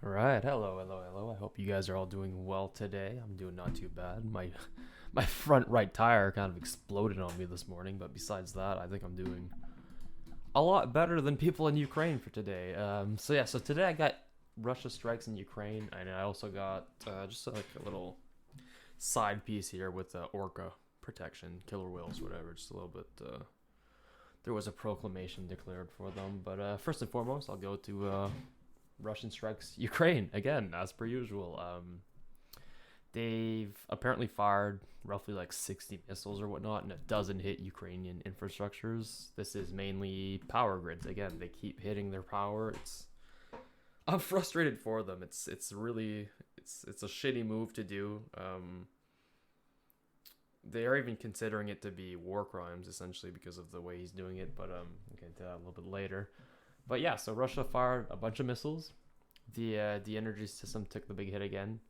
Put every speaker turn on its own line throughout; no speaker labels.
All right, hello. I hope you guys are all doing well today. I'm doing not too bad. My front right tire kind of exploded on me this morning, but besides that, I think I'm doing a lot better than people in Ukraine for today. So today I got Russia strikes in Ukraine, and I also got just like a little side piece here with Orca protection, killer whales, whatever. Just a little bit. There was a proclamation declared for them, but first and foremost, I'll go to Russian strikes Ukraine again, as per usual. They've apparently fired roughly like 60 missiles or whatnot, and it doesn't hit Ukrainian infrastructures. This is mainly power grids. Again, they keep hitting their power. I'm frustrated for them. It's a shitty move to do. They are even considering it to be war crimes essentially because of the way he's doing it, but we'll get into that a little bit later. But yeah, so Russia fired a bunch of missiles. The energy system took the big hit again.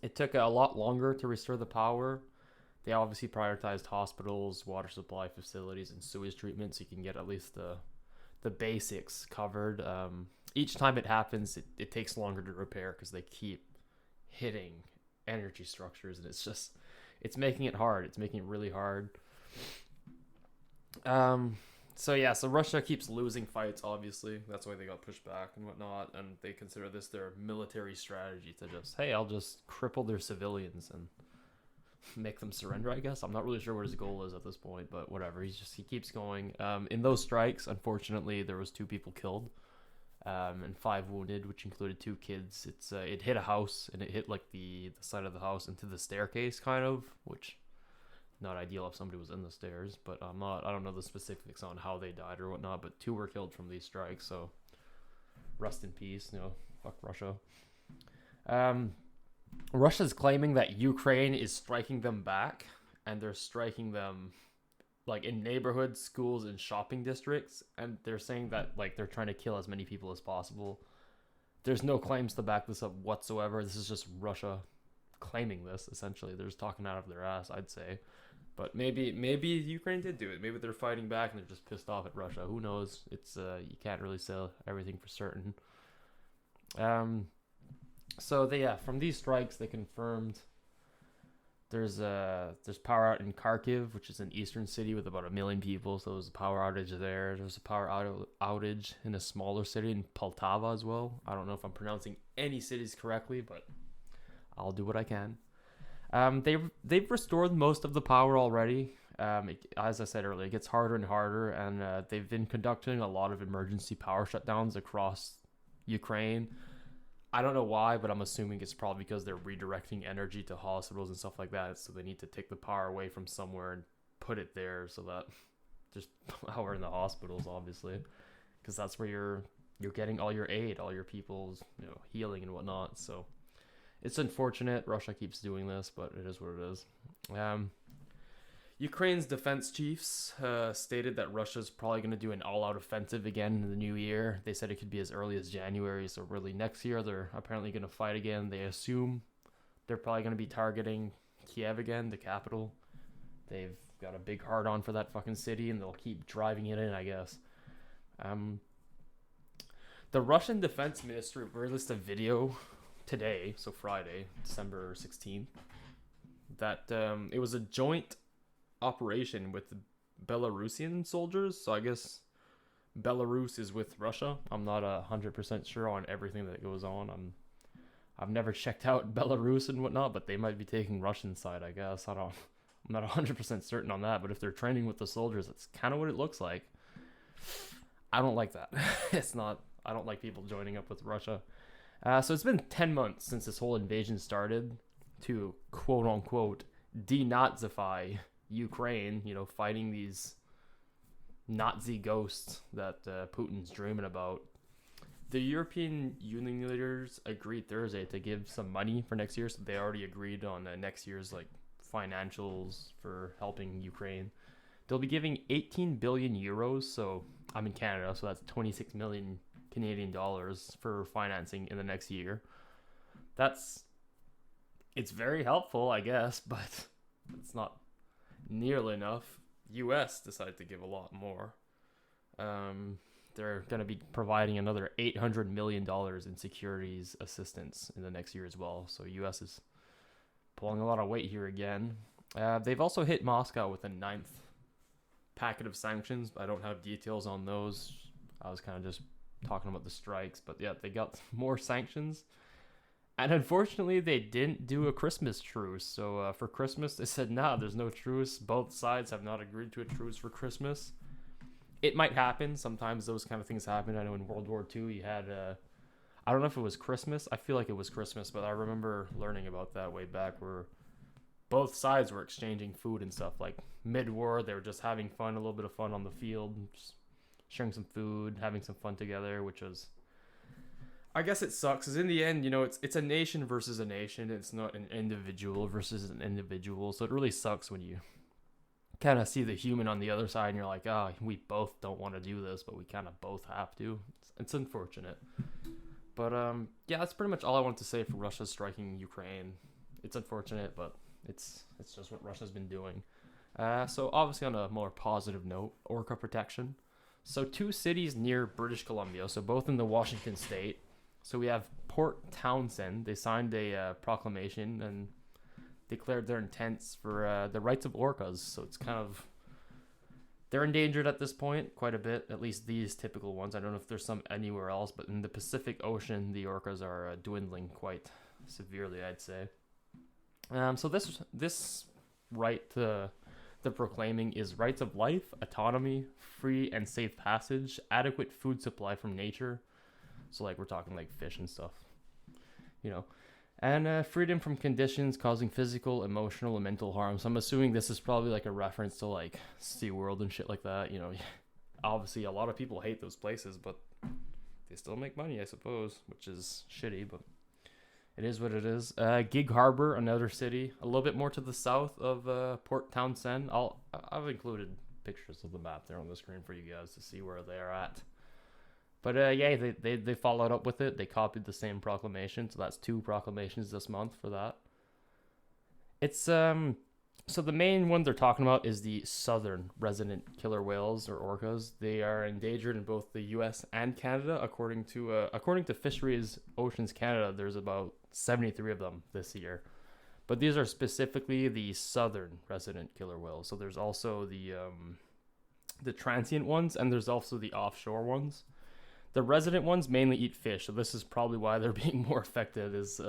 It took a lot longer to restore the power. They obviously prioritized hospitals, water supply facilities, and sewage treatment, so you can get at least the basics covered. Each time it happens, it takes longer to repair because they keep hitting energy structures, and it's making it hard. It's making it really hard. So Russia keeps losing fights. Obviously, that's why they got pushed back and whatnot, and they consider this their military strategy to I'll just cripple their civilians and make them surrender. I guess I'm not really sure what his goal is at this point, but whatever. He keeps going. In those strikes, unfortunately, there was 2 people killed, and 5 wounded, which included 2 kids. It hit a house, and it hit like the side of the house into the staircase, kind of, which not ideal if somebody was in the stairs, but I don't know the specifics on how they died or whatnot, but 2 were killed from these strikes, so rest in peace, fuck Russia. Russia's claiming that Ukraine is striking them back, and they're striking them like in neighborhoods, schools, and shopping districts, and they're saying that like they're trying to kill as many people as possible. There's no claims to back this up whatsoever. This is just Russia claiming this, essentially. They're just talking out of their ass, I'd say. But maybe Ukraine did do it. Maybe they're fighting back and they're just pissed off at Russia. Who knows? You can't really say everything for certain. From these strikes they confirmed there's power out in Kharkiv, which is an eastern city with about 1 million people. So there's a power outage there. There's a power outage in a smaller city in Poltava as well. I don't know if I'm pronouncing any cities correctly, but I'll do what I can. They've restored most of the power already. As I said earlier, it gets harder and harder, and they've been conducting a lot of emergency power shutdowns across Ukraine. I don't know why, but I'm assuming it's probably because they're redirecting energy to hospitals and stuff like that, so they need to take the power away from somewhere and put it there so that there's power in the hospitals, obviously, because that's where you're getting all your aid, all your people's healing and whatnot. So it's unfortunate Russia keeps doing this, but it is what it is. Ukraine's defense chiefs stated that Russia's probably going to do an all-out offensive again in the new year. They said it could be as early as January, so really next year they're apparently going to fight again. They assume they're probably going to be targeting Kiev again, the capital. They've got a big hard-on for that fucking city, and they'll keep driving it in, I guess. The Russian defense ministry released a video today, so Friday, December 16th, that it was a joint operation with Belarusian soldiers. So I guess Belarus is with Russia. I'm not 100% sure on everything that goes on. I've never checked out Belarus and whatnot, but they might be taking Russian side, I guess. I'm not 100% certain on that, but if they're training with the soldiers, that's kind of what it looks like. I don't like that. I don't like people joining up with Russia. So it's been 10 months since this whole invasion started to quote unquote denazify Ukraine, fighting these Nazi ghosts that Putin's dreaming about. The European Union leaders agreed Thursday to give some money for next year, so they already agreed on next year's financials for helping Ukraine. They'll be giving 18 billion euros, so I'm in Canada, so that's 26 million Canadian dollars for financing in the next year. It's very helpful, I guess, but it's not nearly enough. US decided to give a lot more. they're going to be providing another $800 million in securities assistance in the next year as well. So U.S. is pulling a lot of weight here again. They've also hit Moscow with a ninth packet of sanctions. I don't have details on those. I was kind of just talking about the strikes, but yeah, they got more sanctions. And unfortunately, they didn't do a Christmas truce. So for Christmas, they said, nah, there's no truce. Both sides have not agreed to a truce for Christmas. It might happen. Sometimes those kind of things happen. I know in World War II, you had, I don't know if it was Christmas. I feel like it was Christmas, but I remember learning about that way back where both sides were exchanging food and stuff. Like mid-war, they were just having fun, a little bit of fun on the field, just sharing some food, having some fun together, which was... I guess it sucks, because in the end, you know, it's a nation versus a nation. It's not an individual versus an individual. So it really sucks when you kind of see the human on the other side and you're like, oh, we both don't want to do this, but we kind of both have to. It's unfortunate. But yeah, that's pretty much all I wanted to say for Russia striking Ukraine. It's unfortunate, but it's just what Russia's been doing. So obviously on a more positive note, Orca protection. So 2 cities near British Columbia, so both in the Washington state. So we have Port Townsend. They signed a proclamation and declared their intents for the rights of orcas. So it's kind of... They're endangered at this point quite a bit, at least these typical ones. I don't know if there's some anywhere else, but in the Pacific Ocean, the orcas are dwindling quite severely, I'd say. So this right to the proclaiming is rights of life, autonomy, free and safe passage, adequate food supply from nature. So like we're talking like fish and stuff, you know, and freedom from conditions causing physical, emotional, and mental harm. So I'm assuming this is probably like a reference to like SeaWorld and shit like that. You know, obviously a lot of people hate those places, but they still make money, I suppose, which is shitty, but it is what it is. Gig Harbor, another city, a little bit more to the south of Port Townsend. I've included pictures of the map there on the screen for you guys to see where they're at. But yeah, they followed up with it. They copied the same proclamation, so that's 2 proclamations this month for that. It's so the main one they're talking about is the southern resident killer whales or orcas. They are endangered in both the U.S. and Canada, according to Fisheries Oceans Canada. There's about 73 of them this year, but these are specifically the southern resident killer whales. So there's also the transient ones, and there's also the offshore ones. The resident ones mainly eat fish, so this is probably why they're being more affected, is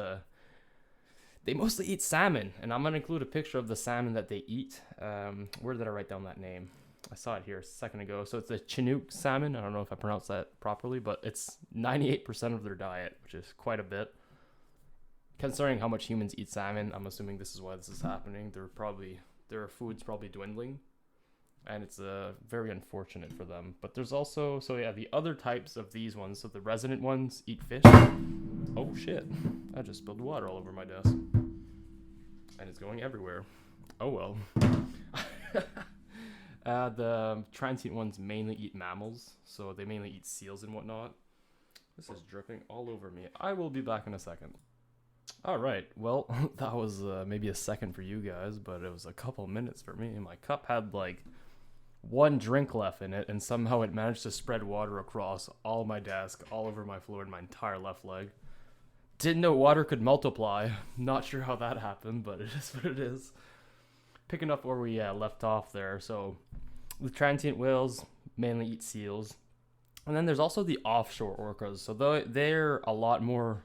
they mostly eat salmon, and I'm going to include a picture of the salmon that they eat. Where did I write down that name? I saw it here a second ago. So it's a Chinook salmon. I don't know if I pronounced that properly, but it's 98% of their diet, which is quite a bit. Considering how much humans eat salmon, I'm assuming this is why this is happening. Their food's probably dwindling. And it's very unfortunate for them. But there's also, so yeah, the other types of these ones. So the resident ones eat fish. Oh shit, I just spilled water all over my desk. And it's going everywhere. Oh well. The transient ones mainly eat mammals. So they mainly eat seals and whatnot. This is dripping all over me. I will be back in a second. Alright, well, that was maybe a second for you guys, but it was a couple minutes for me. My cup had like 1 drink left in it, and somehow it managed to spread water across all my desk, all over my floor, and my entire left leg. Didn't know water could multiply. Not sure how that happened, but it is what it is. Picking up where we left off there. So the transient whales mainly eat seals. And then there's also the offshore orcas. So they're a lot more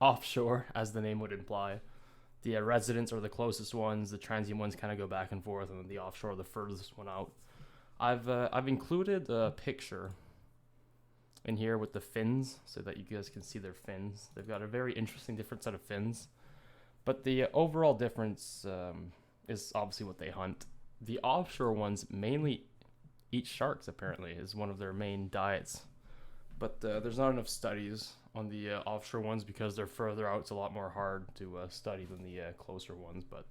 offshore, as the name would imply. The residents are the closest ones. The transient ones kind of go back and forth, and then the offshore are the furthest one out. I've included a picture in here with the fins so that you guys can see their fins. They've got a very interesting different set of fins, but the overall difference is obviously what they hunt. The offshore ones mainly eat sharks, apparently, is one of their main diets, but there's not enough studies on the offshore ones because they're further out. It's a lot more hard to study than the closer ones, but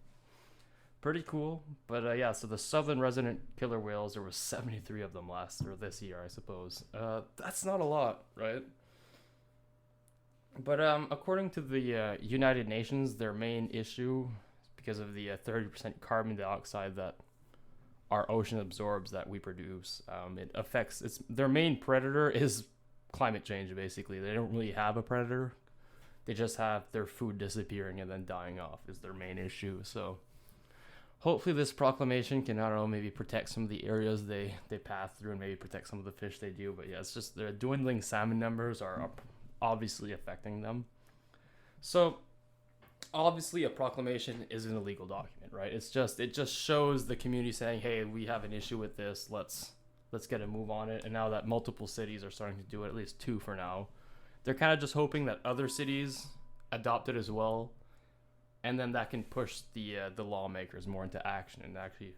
pretty cool. But yeah, so the southern resident killer whales, there was 73 of them this year, I suppose. That's not a lot, right? But according to the United Nations, their main issue is because of the 30% carbon dioxide that our ocean absorbs that we produce. It affects their main predator is climate change. Basically, they don't really have a predator. They just have their food disappearing and then dying off is their main issue. So hopefully this proclamation can, I don't know, maybe protect some of the areas they pass through and maybe protect some of the fish they do. But yeah, it's just the dwindling salmon numbers are obviously affecting them. So obviously a proclamation is an illegal document, right? It just shows the community saying, hey, we have an issue with this. Let's get a move on it. And now that multiple cities are starting to do it, at least 2 for now, they're kind of just hoping that other cities adopt it as well, and then that can push the lawmakers more into action and actually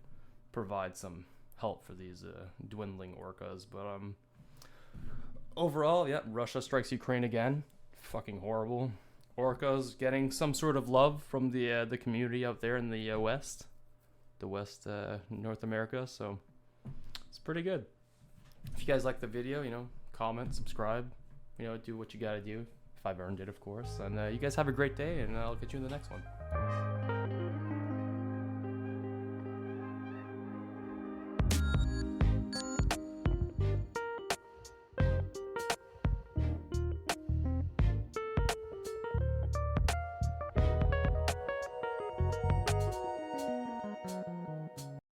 provide some help for these dwindling orcas. But overall, yeah, Russia strikes Ukraine again. Fucking horrible. Orcas getting some sort of love from the community out there in the West North America. So it's pretty good. If you guys like the video, comment, subscribe. Do what you gotta do. If I've earned it, of course. And you guys have a great day, and I'll catch you in the next one.